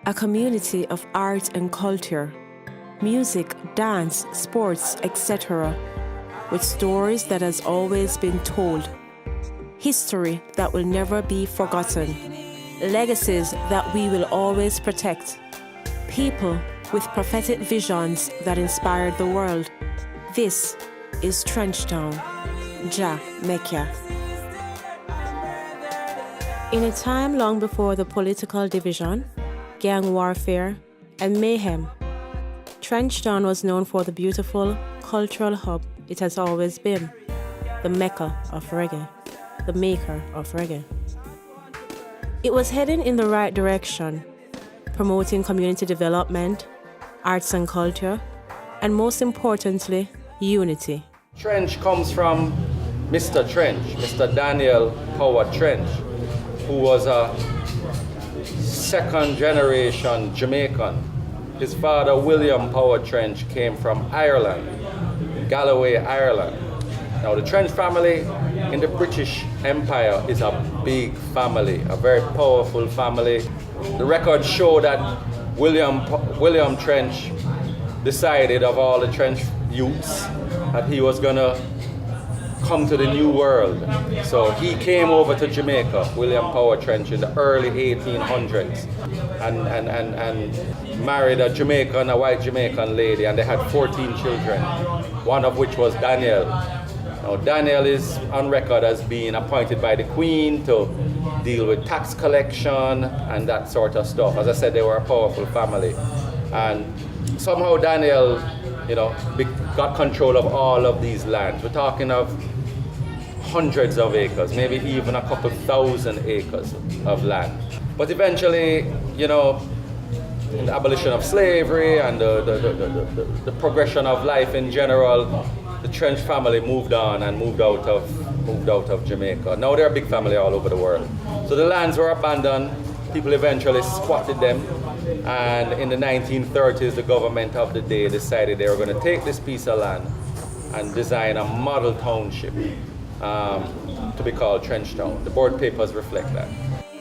a community of art and culture, music, dance, sports, etc., with stories that has always been told, history that will never be forgotten, legacies that we will always protect, people with prophetic visions that inspired the world. This is Trenchtown, Jahmekyah. In a time long before the political division, gang warfare, and mayhem, Trenchtown was known for the beautiful cultural hub it has always been, the Mecca of reggae, the maker of reggae. It was heading in the right direction, promoting community development, arts and culture, and most importantly, unity. Trench comes from Mr. Trench, Mr. Daniel Howard Trench, who was a second generation Jamaican. His father, William Howard Trench, came from Ireland, Galloway, Ireland. Now the Trench family in the British Empire is a big family, a very powerful family. The records show that William Trench decided, of all the Trench youths, that he was gonna come to the new world. So he came over to Jamaica, William Howard Trench, in the early 1800s and married a white Jamaican lady, and they had 14 children, one of which was Daniel. Now Daniel is on record as being appointed by the Queen to deal with tax collection and that sort of stuff. As I said, they were a powerful family. And somehow Daniel, got control of all of these lands. We're talking of hundreds of acres, maybe even a couple thousand acres of land. But eventually, in the abolition of slavery and the progression of life in general, the Trench family moved on and moved out of Jamaica. Now they're a big family all over the world. So the lands were abandoned. People eventually squatted them, and in the 1930s, the government of the day decided they were going to take this piece of land and design a model township to be called Trenchtown. The board papers reflect that.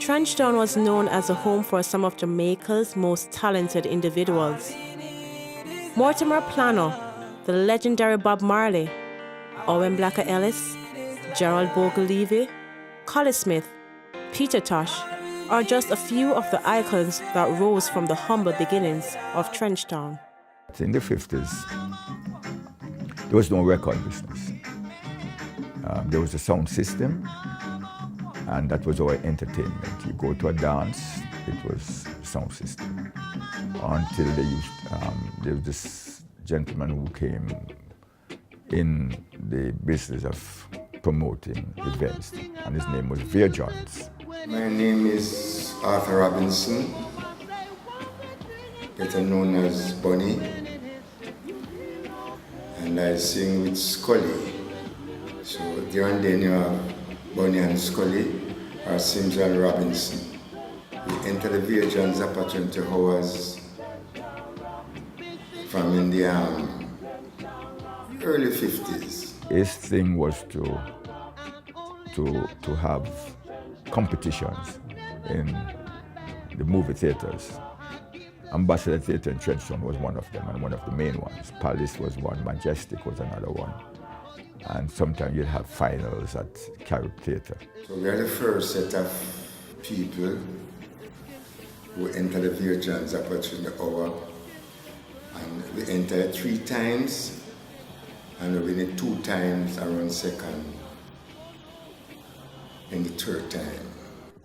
Trenchtown was known as a home for some of Jamaica's most talented individuals. Mortimer Plano, the legendary Bob Marley, Owen Blacker Ellis, Gerald Bogle-Levy, Collie Smith, Peter Tosh, are just a few of the icons that rose from the humble beginnings of Trenchtown. In the 50s, there was no record business. There was a sound system, and that was our entertainment. You go to a dance, it was sound system. Until there was this gentleman who came in the business of promoting events, and his name was Veer Johns. My name is Arthur Robinson, better known as Bunny, and I sing with Scully. So there and then you have Bunny and Scully, or Sims and Robinson. We entered the Veer Johns about 20 hours from in the early 50s. His thing was to have competitions in the movie theaters. Ambassador Theatre in Trenchtown was one of them, and one of the main ones. Palace was one, Majestic was another one. And sometimes you'd have finals at Carib Theatre. So we are the first set of people who enter the Veer Johns about in the hour. And we enter 3 times, and we win it 2 times around second. In the 3rd time.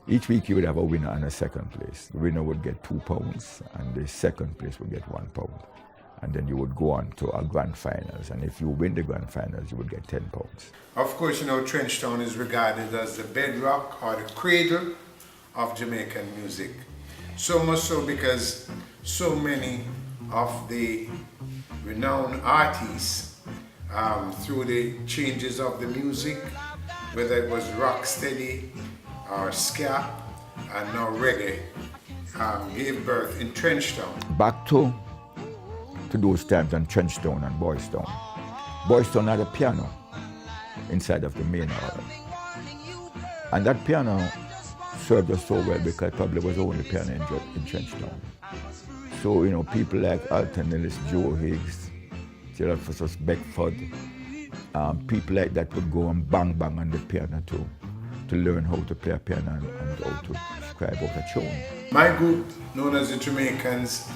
Each week you would have a winner and a second place. The winner would get £2, and the second place would get £1. And then you would go on to our grand finals, and if you win the grand finals, you would get £10. Of course, Trenchtown is regarded as the bedrock or the cradle of Jamaican music. So much so because so many of the renowned artists, through the changes of the music, whether it was rocksteady or ska and now reggae, gave birth in Trenchtown. Back to those times on Trenchtown and Boys Town. Boys Town had a piano inside of the main hall. And that piano served us so well because it probably was the only piano in Trenchtown. So, you know, people like Aldeno Stewart, Taylor versus Beckford, people like that would go and bang on the piano to learn how to play a piano and how to describe out a tune. My group, known as the Jamaicans,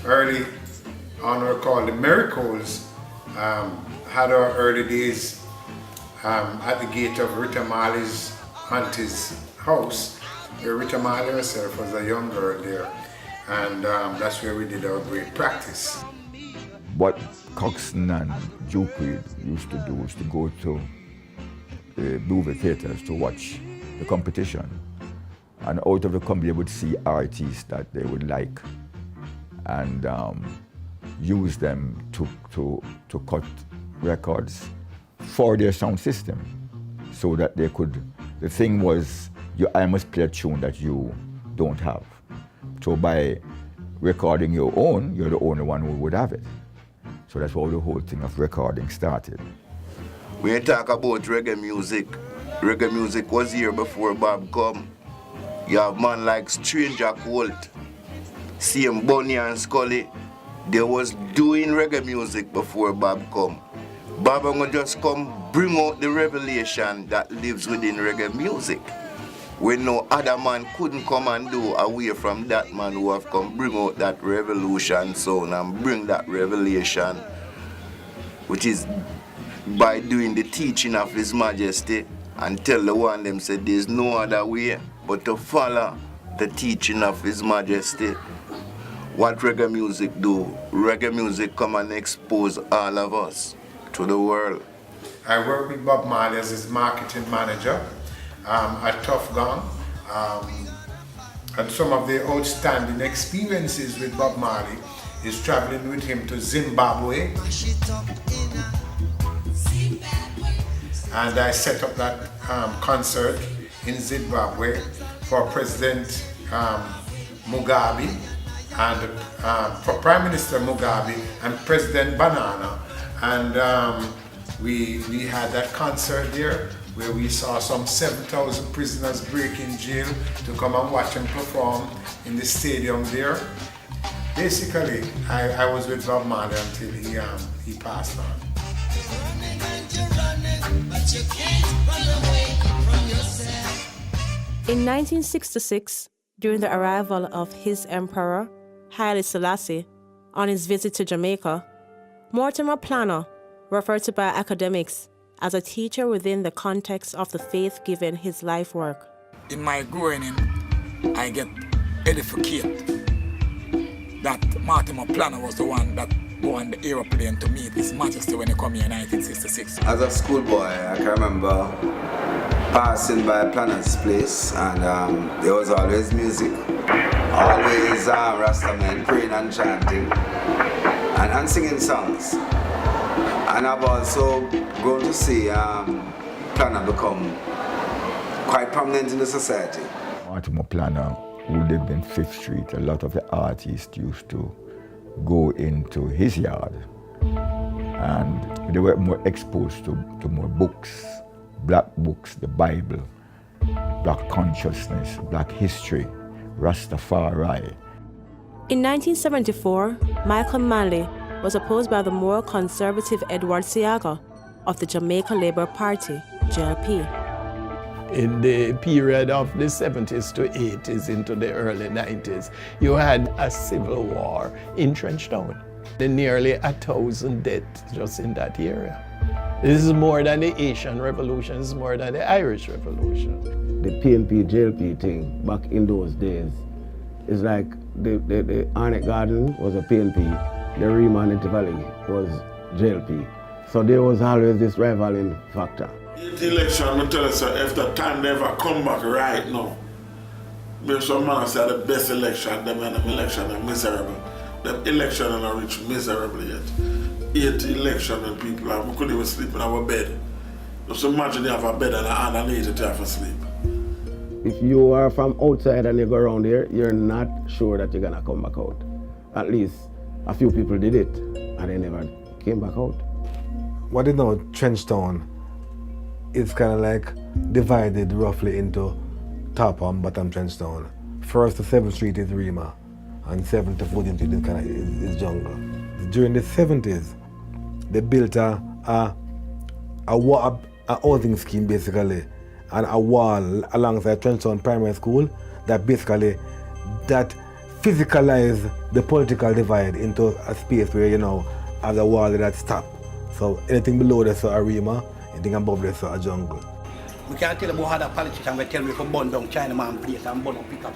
early on were called the Miracles, had our early days at the gate of Rita Marley's auntie's house, where Rita Marley herself was a young girl there, and that's where we did our great practice. What Coxsone and Duke used to do was to go to the movie theaters to watch the competition, and out of the company they would see artists that they would like and use them to cut records for their sound system, so that they could, the thing was, I must play a tune that you don't have. So by recording your own, you're the only one who would have it. So that's how the whole thing of recording started. When you talk about reggae music was here before Bob come. You have man like Stranger Colt, same Bonnie and Scully. They was doing reggae music before Bob come. Bob gonna just come bring out the revelation that lives within reggae music. When no other man couldn't come and do away from that man who have come bring out that revolution sound and bring that revelation, which is by doing the teaching of His Majesty, and tell the one them said there's no other way but to follow the teaching of His Majesty. What reggae music do? Reggae music come and expose all of us to the world. I work with Bob Marley as his marketing manager at Tough Gong, and some of the outstanding experiences with Bob Marley is traveling with him to Zimbabwe. And I set up that concert in Zimbabwe for President Mugabe and for Prime Minister Mugabe and President Banana. And we had that concert there where we saw some 7,000 prisoners break in jail to come and watch him perform in the stadium there. Basically, I was with Bob Marley until he passed on. In 1966, during the arrival of His Emperor, Haile Selassie, on his visit to Jamaica, Mortimer Planner, referred to by academics as a teacher within the context of the faith given his life work. In my growing in, I get edified that Mortimer Planner was the one that go on the aeroplane to meet His Majesty when he come here in 1966. As a schoolboy, I can remember passing by Planner's place, and there was always music, always Rastamen praying and chanting and singing songs. And I've also grown to see Planner become quite prominent in the society. Mortimer Planner, who lived in 5th Street, a lot of the artists used to go into his yard, and they were more exposed to more books, black books, the Bible, black consciousness, black history, Rastafari. In 1974, Michael Manley was opposed by the more conservative Edward Seaga of the Jamaica Labour Party, JLP. In the period of the 70s to 80s into the early 90s, you had a civil war in Trenchtown. Nearly 1,000 deaths just in that area. This is more than the Asian Revolution, this is more than the Irish Revolution. The PNP, JLP thing back in those days is like the Arnett Garden was a PNP, the Riemann Valley was JLP. So there was always this rivaling factor. The election, I tell you, sir, if the time never come back right now, maybe some man say the best election, them and the election are miserable. The election are not reached miserable yet. 8 election and people have, we couldn't even sleep in our bed. Just imagine you have a bed and underneath to have to sleep. If you are from outside and you go around here, you're not sure that you're gonna come back out. At least a few people did it and they never came back out. What you know, Trenchtown, it's kind of like divided roughly into top and bottom Trenchtown. First to 7th Street is Rima, and 7th to 14th Street is, kind of, is jungle. During the 70s, they built a housing scheme basically, and a wall alongside Trenchtown Primary School that basically physicalized the political divide into a space where, you know, have a wall that stop. So anything below this is a Rima, anything above this is a jungle. We can't tell about how the politicians will tell me to burn down Chinaman place and burn up pick up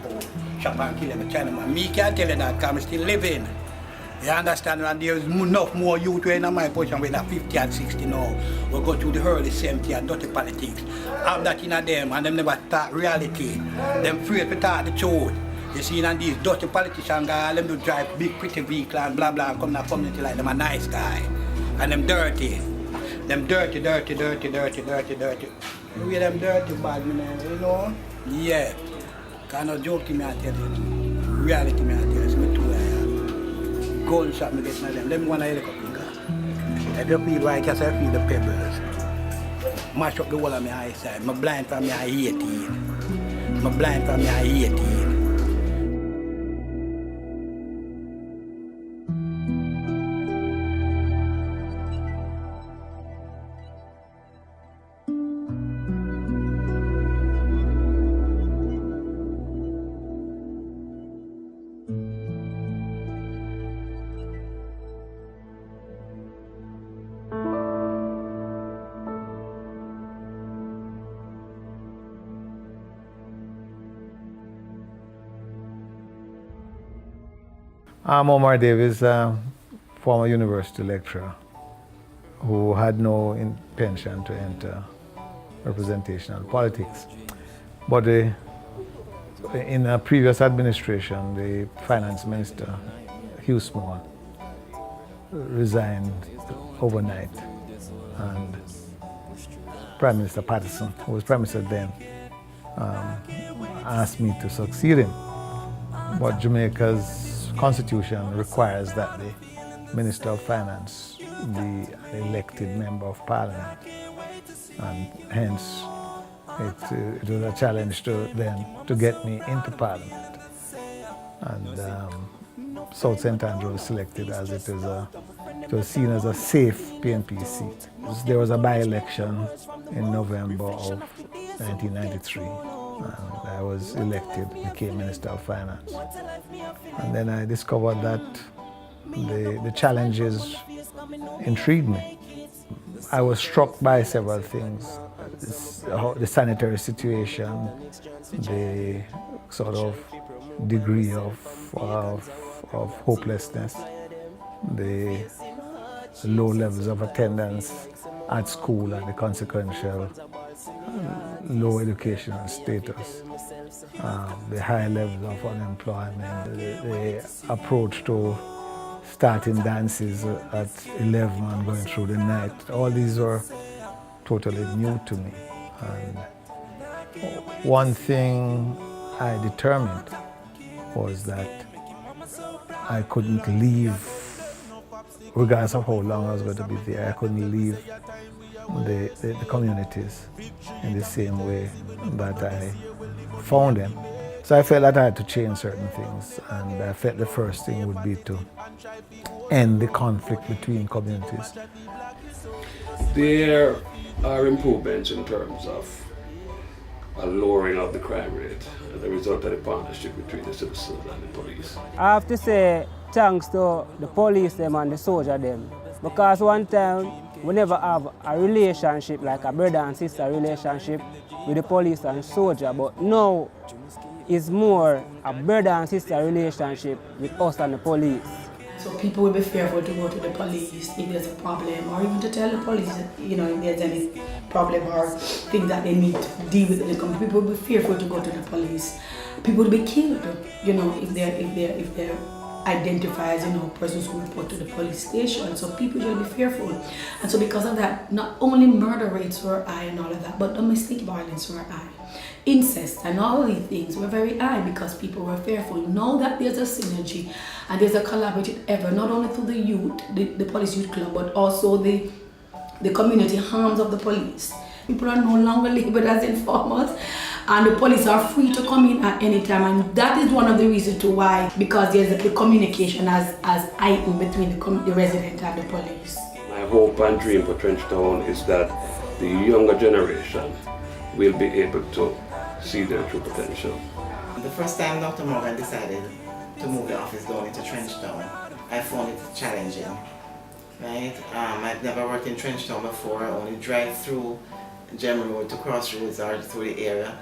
shop and kill them Chinaman. Me can't tell you that because I'm still living. You understand? And there's enough more youth in my position with 50 and 60 now. We go through the early 70 and dirty politics. Have that in them and them never talk reality. Them afraid to talk the truth. You see, and these dirty politicians guys, them do drive big pretty vehicle and blah blah and come to the community like them a nice guy. And them dirty. Them dirty. The way them dirty bad, man, you know? Yeah. Kind of joke me I tell you. Reality me I tell you. It's me too. Gunshot me get them. Them want a helicopter. If you feel right, I feel the pebbles. Mash up the whole of my eyesight. I'm blind from my 18. I'm blind from my 18. I'm Omar Davis, former university lecturer who had no intention to enter representational politics. But in a previous administration, the finance minister, Hugh Small, resigned overnight, and Prime Minister Patterson, who was Prime Minister then, asked me to succeed him. But Jamaica's Constitution requires that the Minister of Finance be an elected member of Parliament, and hence it was a challenge to them to get me into Parliament. And South St. Andrew was selected as it was seen as a safe PNP seat. There was a by-election in November of 1993. And I was elected, became Minister of Finance. And then I discovered that the challenges intrigued me. I was struck by several things. The sanitary situation, the sort of degree of hopelessness, the low levels of attendance at school and the consequential low educational status, the high levels of unemployment, the approach to starting dances at 11 and going through the night. All these were totally new to me. And one thing I determined was that I couldn't leave, regardless of how long I was going to be there, I couldn't leave the communities in the same way that I found them. So I felt that I had to change certain things, and I felt the first thing would be to end the conflict between communities. There are improvements in terms of a lowering of the crime rate as a result of the partnership between the citizens and the police. I have to say thanks to the police them and the soldier them, because one time we never have a relationship like a brother and sister relationship with the police and soldier, but now it's more a brother and sister relationship with us and the police. So people will be fearful to go to the police if there's a problem, or even to tell the police, you know, if there's any problem or things that they need to deal with in the community. People will be fearful to go to the police. People will be killed, you know, if they're identified as, you know, persons who report to the police station. So people will be fearful. And so because of that, not only murder rates were high and all of that, but domestic violence were high. Incest and all these things were very high because people were fearful. Now that there's a synergy and there's a collaborative effort, not only through the youth, the police youth club, but also the community arms of the police. People are no longer labeled as informers, and the police are free to come in at any time, and that is one of the reasons to why, because there's the communication as heightened between the resident and the police. My hope and dream for Trenchtown is that the younger generation will be able to see their true potential. The first time Dr. Morgan decided to move the office down into Trenchtown, I found it challenging. Right? I've never worked in Trenchtown before. I only drive through Gem Road to Crossroads or through the area.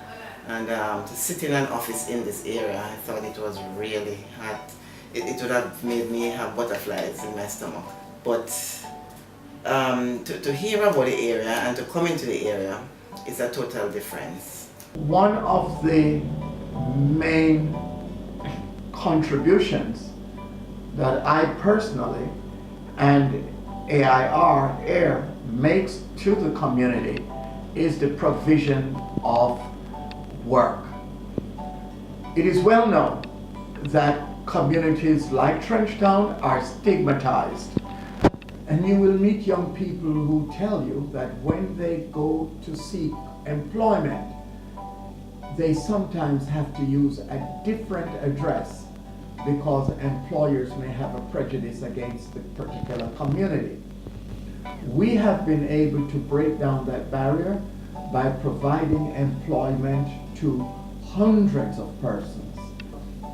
And to sit in an office in this area, I thought it was really hard. It would have made me have butterflies in my stomach. But to hear about the area and to come into the area is a total difference. One of the main contributions that I personally and AIR makes to the community is the provision of work. It is well known that communities like Trenchtown are stigmatized, and you will meet young people who tell you that when they go to seek employment, they sometimes have to use a different address because employers may have a prejudice against the particular community. We have been able to break down that barrier by providing employment to hundreds of persons.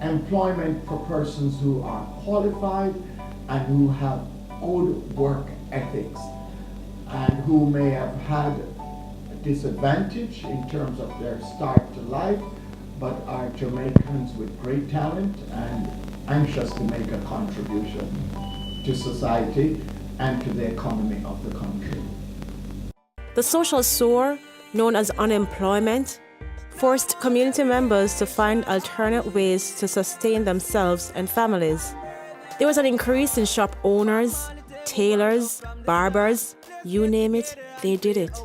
Employment for persons who are qualified and who have good work ethics and who may have had a disadvantage in terms of their start to life, but are Jamaicans with great talent and anxious to make a contribution to society and to the economy of the country. The social sore, known as unemployment, forced community members to find alternate ways to sustain themselves and families. There was an increase in shop owners, tailors, barbers, you name it, they did it.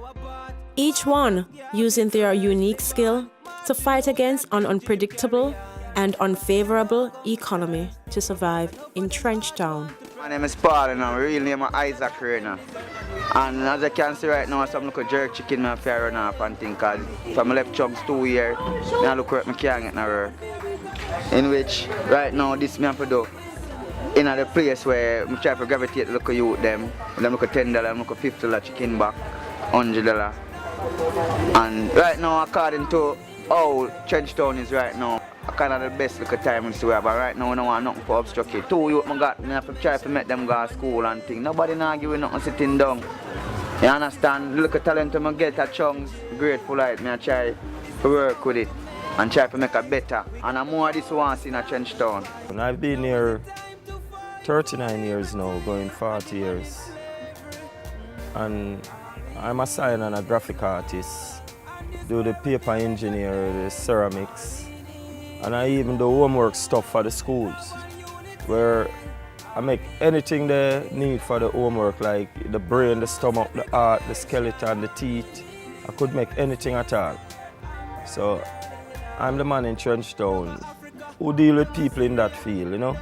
Each one using their unique skill to fight against an unpredictable and unfavorable economy to survive in Trenchtown. My name is Paul and my real name is Isaac Rena. And as I can see right now, some look jerk chicken and fair run off and think cause from my left chunks 2 years, I look where I can't get no work. In which right now this me have to do in the place where I try to gravitate look at youth them look at $10, I'm look at $50 chicken back, $100. And right now according to how Trenchtown is right now, I kind of the best look at time in the way, but right now I don't want nothing for obstruct it. 2 youth I got, I have to try to make them go to school and things. Nobody not giving nothing sitting down. You understand? Look at talent I get at chunks, grateful like me I try to work with it and try to make it better. And I'm more of this once in a Trenchtown. I've been here 39 years now, going 40 years. And I'm a sign and a graphic artist. Do the paper engineer, the ceramics. And I even do homework stuff for the schools, where I make anything they need for the homework, like the brain, the stomach, the heart, the skeleton, the teeth. I could make anything at all. So I'm the man in Trenchtown who deal with people in that field, you know.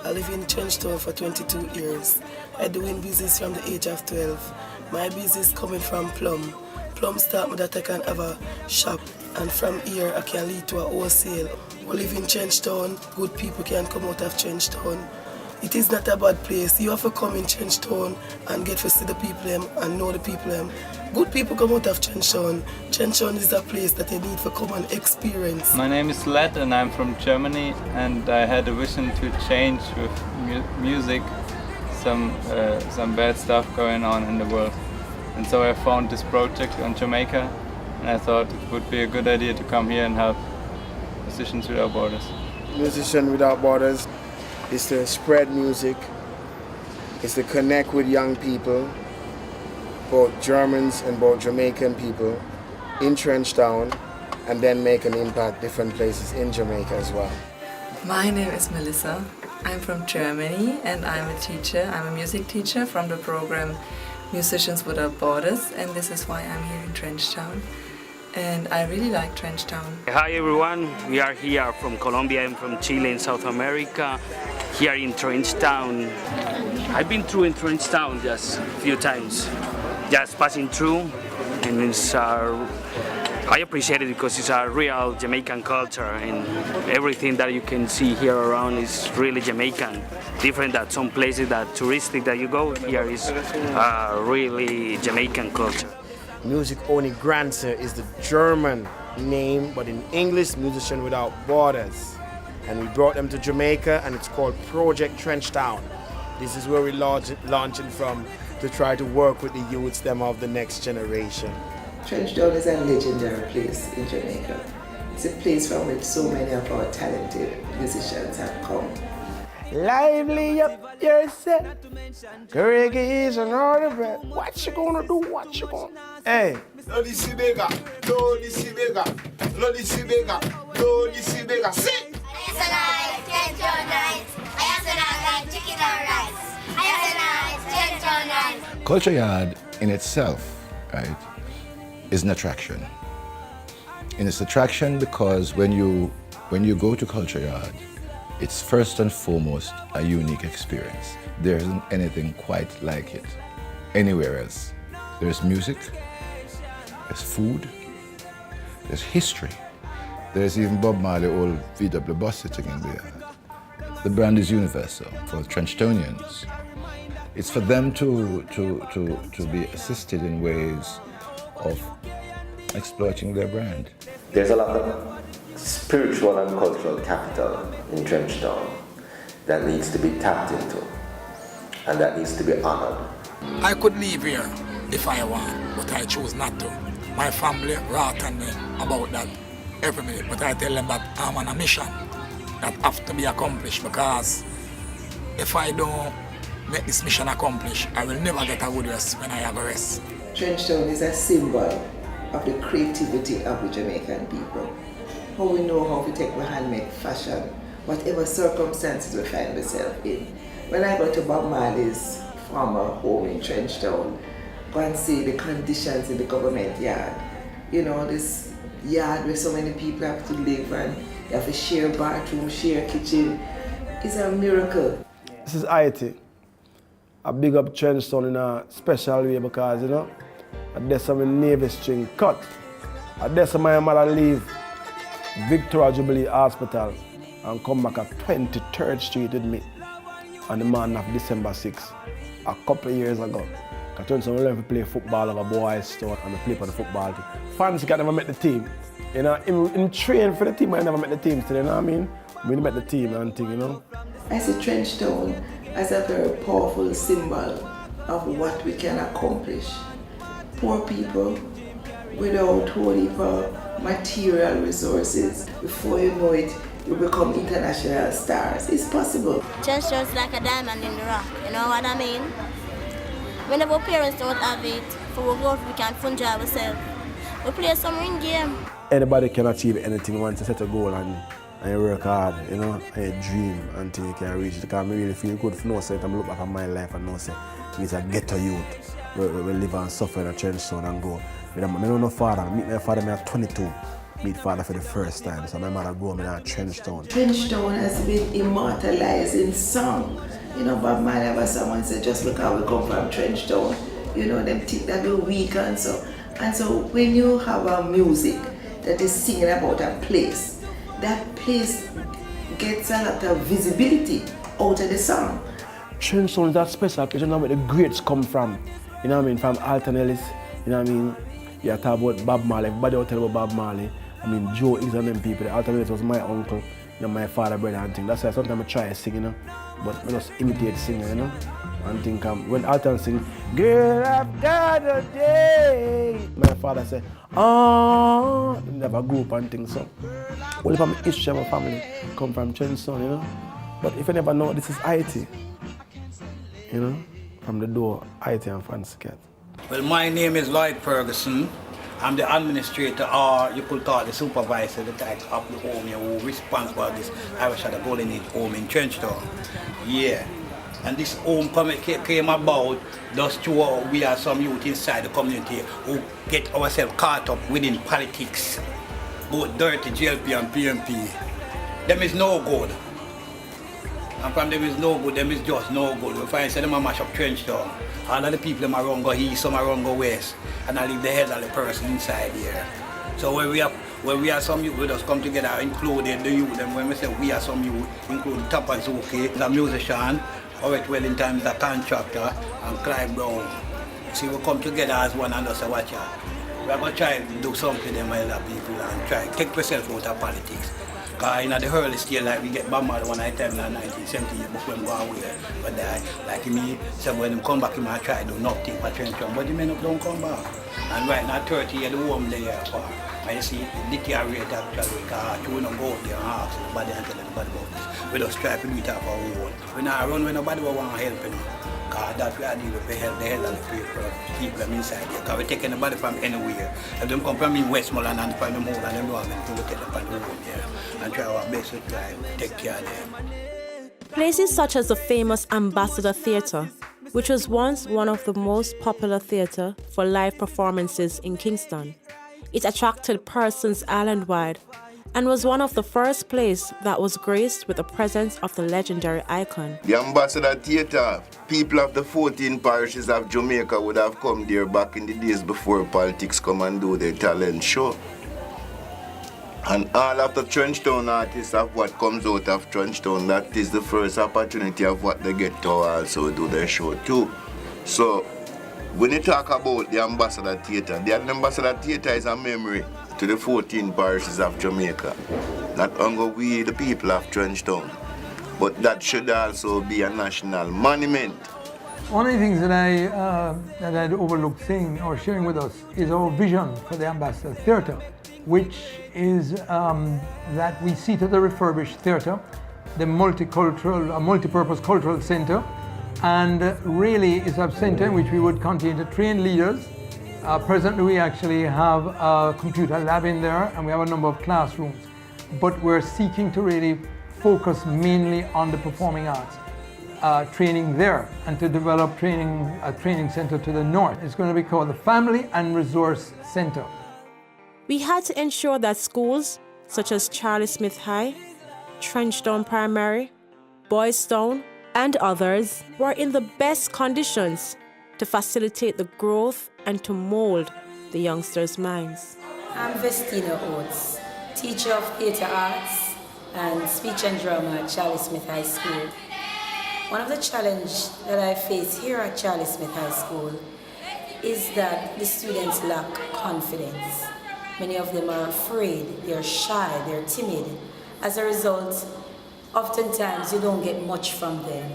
I live in Trenchtown for 22 years. I doing business from the age of 12. My business coming from Plum. Plum start me that I can have a shop, and from here I can lead to a wholesale. We live in Trenchtown, good people can come out of Trenchtown. It is not a bad place. You have to come in Trenchtown and get to see the people and know the people. Good people come out of Trenchtown. Trenchtown is a place that you need to come and experience. My name is Led and I'm from Germany, and I had a vision to change with music some bad stuff going on in the world. And so I found this project on Jamaica, and I thought it would be a good idea to come here and help Musicians Without Borders. Musicians Without Borders is to spread music, is to connect with young people, both Germans and both Jamaican people, in Trenchtown, and then make an impact different places in Jamaica as well. My name is Melissa. I'm from Germany and I'm a teacher. I'm a music teacher from the program Musicians Without Borders, and this is why I'm here in Trenchtown. And I really like Trenchtown. Hi everyone, we are here from Colombia and from Chile in South America, here in Trenchtown. I've been through in Trenchtown just a few times, just passing through, and it's I appreciate it because it's a real Jamaican culture, and everything that you can see here around is really Jamaican. Different than some places that touristic that you go, here is really Jamaican culture. Music Only Grandson is the German name, but in English, Musicians Without Borders. And we brought them to Jamaica, and it's called Project Trenchtown. This is where we're launching from to try to work with the youths them of the next generation. Trenchtown is a legendary place in Jamaica. It's a place from which so many of our talented musicians have come. Lively up yourself. Reggae is an order bread. What you gonna do? What you gonna? Hey. Lodi si bega, lodi si bega, lodi si bega, lodi si bega. Sit. Culture Yard in itself, right, is an attraction. And it's attraction because when you go to Culture Yard, it's first and foremost a unique experience. There isn't anything quite like it anywhere else. There's music, there's food, there's history. There's even Bob Marley old VW bus sitting in there. The brand is universal for Trenchtonians. It's for them to be assisted in ways of exploiting their brand. There's a lot of spiritual and cultural capital in Trenchtown that needs to be tapped into and that needs to be honored. I could leave here if I want, but I choose not to. My family wrought on me about that every minute, but I tell them that I'm on a mission that have to be accomplished, because if I don't make this mission accomplished, I will never get a good rest when I have a rest. Trenchtown is a symbol of the creativity of the Jamaican people. How we know how to take the handmade fashion, whatever circumstances we find ourselves in. When I go to Bob Marley's former home in Trenchtown, go and see the conditions in the government yard. You know, this yard where so many people have to live and you have to share bathroom, share kitchen. It's a miracle. This is IT. I big up Trenchtown in a special way because, you know, that's my Navy string cut. That's my mother leave Victoria Jubilee Hospital and come back at 23rd Street with me on the morning of December 6th, a couple of years ago. I turned to learn to play football of a boys' store and I play for the football team. Fancy I never met the team. You know, in train for the team, I never met the team still, you know what I mean? We met the team and thing, you know. I see Trenchtown as a very powerful symbol of what we can accomplish. Poor people without whole heap of material resources, before you know it, you become international stars. It's possible. Trenchtown's like a diamond in the rock, you know what I mean? Whenever our parents don't have it, for we go, we can fund ourselves. We play some ring game. Anybody can achieve anything once you set a goal and you work hard, you know, and you dream until you can reach it. Because I really feel good for no say, I look back at my life and know say, it's a ghetto youth. We live and suffer in a Trenchtown and go. I don't know father. I meet my father when I was 22. Meet father for the first time. So my mother grew up in a Trenchtown. Trenchtown has been immortalized in song. You know, Bob Marley was someone said, just look how we come from Trenchtown. You know, them think that we're weak and so. And so when you have a music that is singing about a place, that place gets a lot of visibility out of the song. Trenchtown is that special place, you know where the greats come from. You know what I mean? From Aldeno Stewart, you know what I mean? You talk about Bob Marley, everybody will tell about Bob Marley. I mean, Joe is and them people. Aldeno Stewart was my uncle, you know, my father, brother and thing. That's why sometimes I try to sing, you know, but I just imitate singer, you know? And think when Aldeno sing, girl, I've got a day. My father said, oh, never grew up and things so. All of my history of my family come from Trenchtown, you know? But if you never know, this is IT, you know? From the door, IT and Fancy Cat. Well, my name is Lloyd Ferguson. I'm the administrator, or you could call it the supervisor, the guy of the home who is responsible for this Irish at the Golden Age home in Trenchtown. Yeah. And this home came about just to we are some youth inside the community who get ourselves caught up within politics. Both dirty JLP and PMP. Them is no good. And from them is no good, them is just no good. We find them a mash up Trenchtown. All of the people them around go east, some around go west. And I leave the head of the person inside here. So when we are some youth, we just come together, including the youth. And when we say we are some youth, including Tapazuki, the musician, Howard Wellington, the contractor, and Clive Brown. See, we come together as one and just say, watch out. We are going to try to do something for them other people and try to take ourselves out of politics. Because in the early stage, like we get bombarded when I tell them in 1970 before them go away. But like me, so when them come back, he might try to do nothing for Trenchtown, but the men don't come back. And right now, 30 years, the home they are for. And you see, it deteriorate actually, because we don't go out there and ask nobody and tell anybody about this. We just try to do it off our own. We not run when nobody will want to help, you know. Because that we are dealing with the hell of the people them inside here. Because we take anybody from anywhere. If them come from in Westmoreland and from the mall and them know them, we take them from the home here. And try our best to try and take care of them. Places such as the famous Ambassador Theatre, which was once one of the most popular theatre for live performances in Kingston. It attracted persons island-wide and was one of the first places that was graced with the presence of the legendary icon. The Ambassador Theatre, people of the 14 parishes of Jamaica would have come there back in the days before politics come and do their talent show. And all of the Trenchtown artists of what comes out of Trenchtown, that is the first opportunity of what they get to also do their show too. So when you talk about the Ambassador Theatre, the Ambassador Theatre is a memory to the 14 parishes of Jamaica. Not only we, the people of Trenchtown, but that should also be a national monument. One of the things that I'd overlooked saying or sharing with us is our vision for the Ambassador Theatre, which is that we see to the refurbished theatre, the multi-purpose cultural centre, and really is a centre in which we would continue to train leaders. Presently we actually have a computer lab in there and we have a number of classrooms, but we're seeking to really focus mainly on the performing arts. Training there and to develop a training centre to the north. It's going to be called the Family and Resource Centre. We had to ensure that schools such as Charlie Smith High, Trenchtown Primary, Boystown, and others were in the best conditions to facilitate the growth and to mold the youngsters' minds. I'm Vestina Oates, teacher of theatre arts and speech and drama at Charlie Smith High School. One of the challenges that I face here at Charlie Smith High School is that the students lack confidence. Many of them are afraid, they're shy, they're timid. As a result, oftentimes you don't get much from them.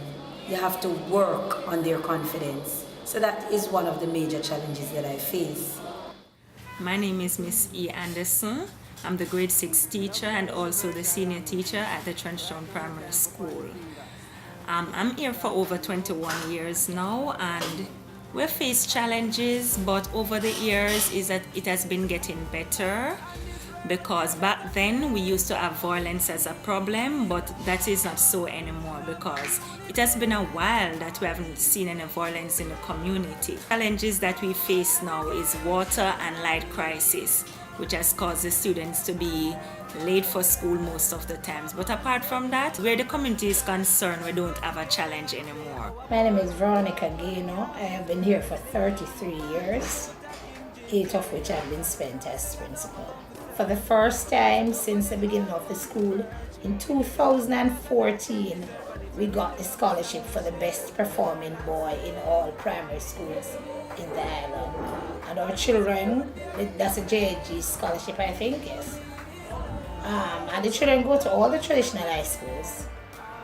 You have to work on their confidence. So that is one of the major challenges that I face. My name is Miss E. Anderson. I'm the grade 6 teacher and also the senior teacher at the Trenchtown Primary School. I'm here for over 21 years now, and we've faced challenges, but over the years it has been getting better, because back then we used to have violence as a problem, but that is not so anymore because it has been a while that we haven't seen any violence in the community. Challenges that we face now is water and light crisis, which has caused the students to be late for school most of the times. But apart from that, where the community is concerned, we don't have a challenge anymore. My name is Veronica Gaino. I have been here for 33 years, 8 of which have been spent as principal. For the first time since the beginning of the school, in 2014, we got the scholarship for the best performing boy in all primary schools in the island. And our children, that's a JG scholarship, I think, yes. And the children go to all the traditional high schools.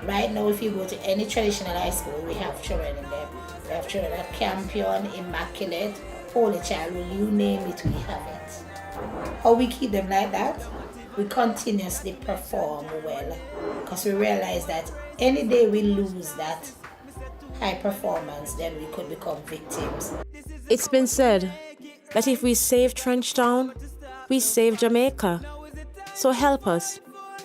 Right now, if you go to any traditional high school, we have children in there. We have children at Campion, Immaculate, Holy Child, you name it, we have it. How we keep them like that? We continuously perform well, because we realize that any day we lose that high performance, then we could become victims. It's been said that if we save Trenchtown, we save Jamaica. So help us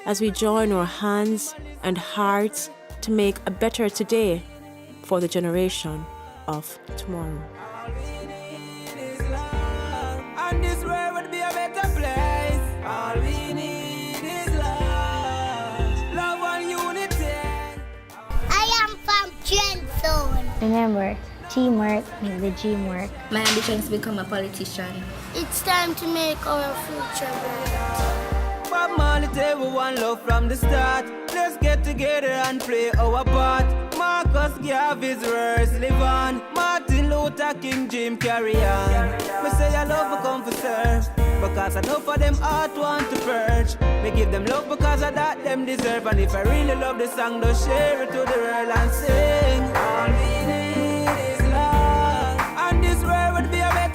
as we join our hands and hearts to make a better today for the generation of tomorrow. And this world would be a better place. All we need is love. Love and unity. I am from Trenchtown. Remember, teamwork makes the dream work. My ambition is to become a politician. It's time to make our future bright. Bob Marley tell we one love from the start. Let's get together and play our part. Marcus Garvey's verse live on. Martin Luther King, Jim carry on. Me say I love to come for serve, because I know for them heart want to purge. Me give them love because of that them deserve. And if I really love the song, they'll share it to the world and sing. All we need is love, and this world would be a better